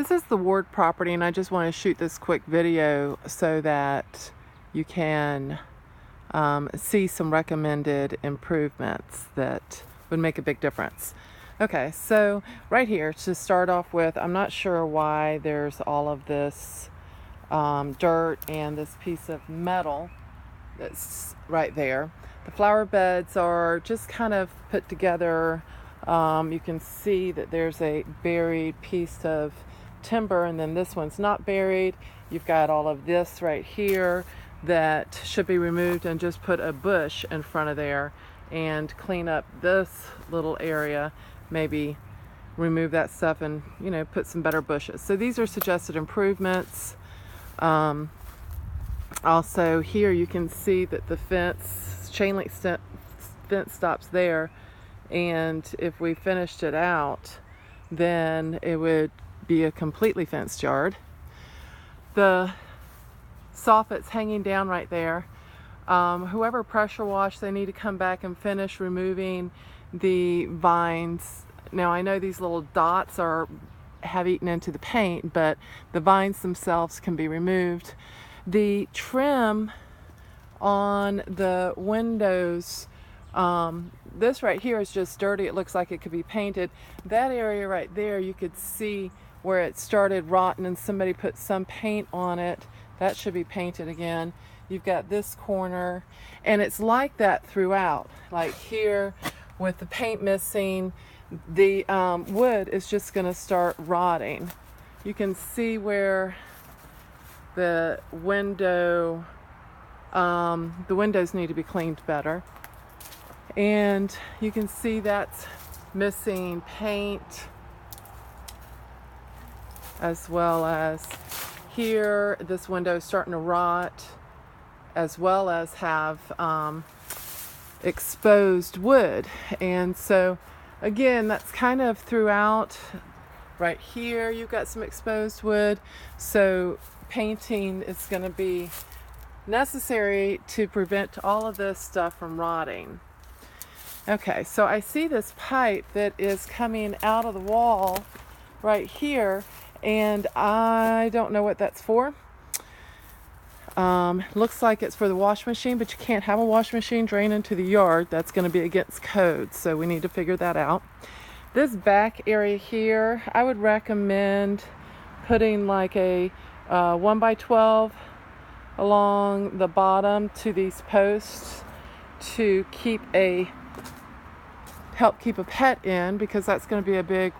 This is the Ward property, and I just want to shoot this quick video so that you can see some recommended improvements that would make a big difference. Okay, so right here to start off with, I'm not sure why there's all of this dirt and this piece of metal that's right there. The flower beds are just kind of put together. You can see that there's a buried piece of timber, and then this one's not buried. You've got all of this right here that should be removed, and just put a bush in front of there and clean up this little area, maybe remove that stuff and put some better bushes. So these are suggested improvements. Also here you can see that the fence, chain link fence stops there, and if we finished it out, then it would be a completely fenced yard. The soffit's hanging down right there. Whoever pressure washed, they need to come back and finish removing the vines. Now I know these little dots have eaten into the paint, but the vines themselves can be removed. The trim on the windows, this right here is just dirty. It looks like it could be painted. That area right there, you could see where it started rotting and somebody put some paint on it. That should be painted again. You've got this corner, and it's like that throughout. Like here with the paint missing, the wood is just going to start rotting. You can see where the windows need to be cleaned better, and you can see that's missing paint, as well as here this window is starting to rot, as well as have exposed wood. And so again, that's kind of throughout. Right here you've got some exposed wood, so painting is going to be necessary to prevent all of this stuff from rotting. Okay, so I see this pipe that is coming out of the wall right here, and I don't know what that's for. Looks like it's for the wash machine, but you can't have a wash machine drain into the yard. That's going to be against code, so we need to figure that out. This back area here, I would recommend putting like a 1x12 along the bottom to these posts to help keep a pet in, because that's going to be a big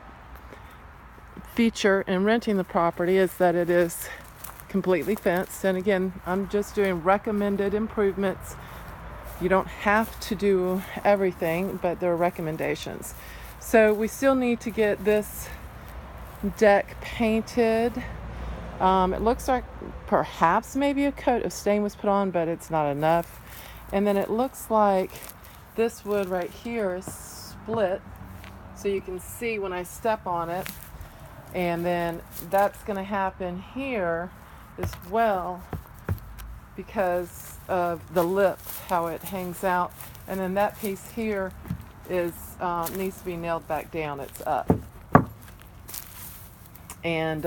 feature in renting the property, is that it is completely fenced. And again, I'm just doing recommended improvements. You don't have to do everything, but there are recommendations. So we still need to get this deck painted. It looks like perhaps maybe a coat of stain was put on, but it's not enough. And then it looks like this wood right here is split, so you can see when I step on it. And then that's going to happen here as well because of the lip, how it hangs out. And then that piece here is needs to be nailed back down. It's up. And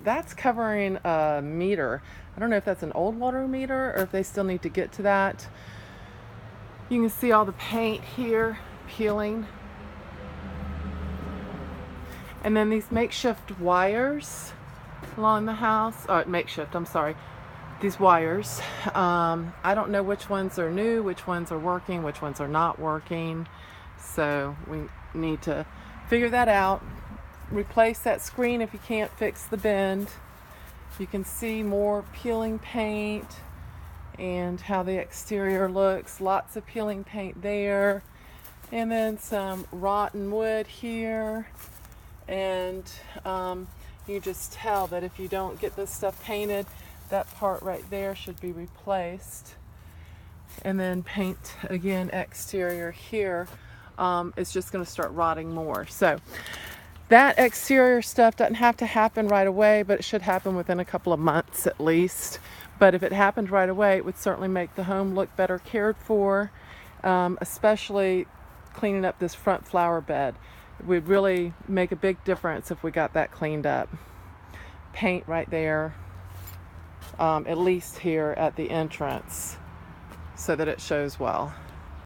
that's covering a meter. I don't know if that's an old water meter or if they still need to get to that. You can see all the paint here peeling. And then these makeshift wires along the house, these wires. I don't know which ones are new, which ones are working, which ones are not working. So we need to figure that out. Replace that screen if you can't fix the bend. You can see more peeling paint and how the exterior looks. Lots of peeling paint there. And then some rotten wood here. And you just tell that if you don't get this stuff painted, that part right there should be replaced. And then paint again exterior here. It's just going to start rotting more. So that exterior stuff doesn't have to happen right away, but it should happen within a couple of months at least. But if it happened right away, it would certainly make the home look better cared for, especially cleaning up this front flower bed. It would really make a big difference if we got that cleaned up. paint right there, at least here at the entrance, so that it shows well.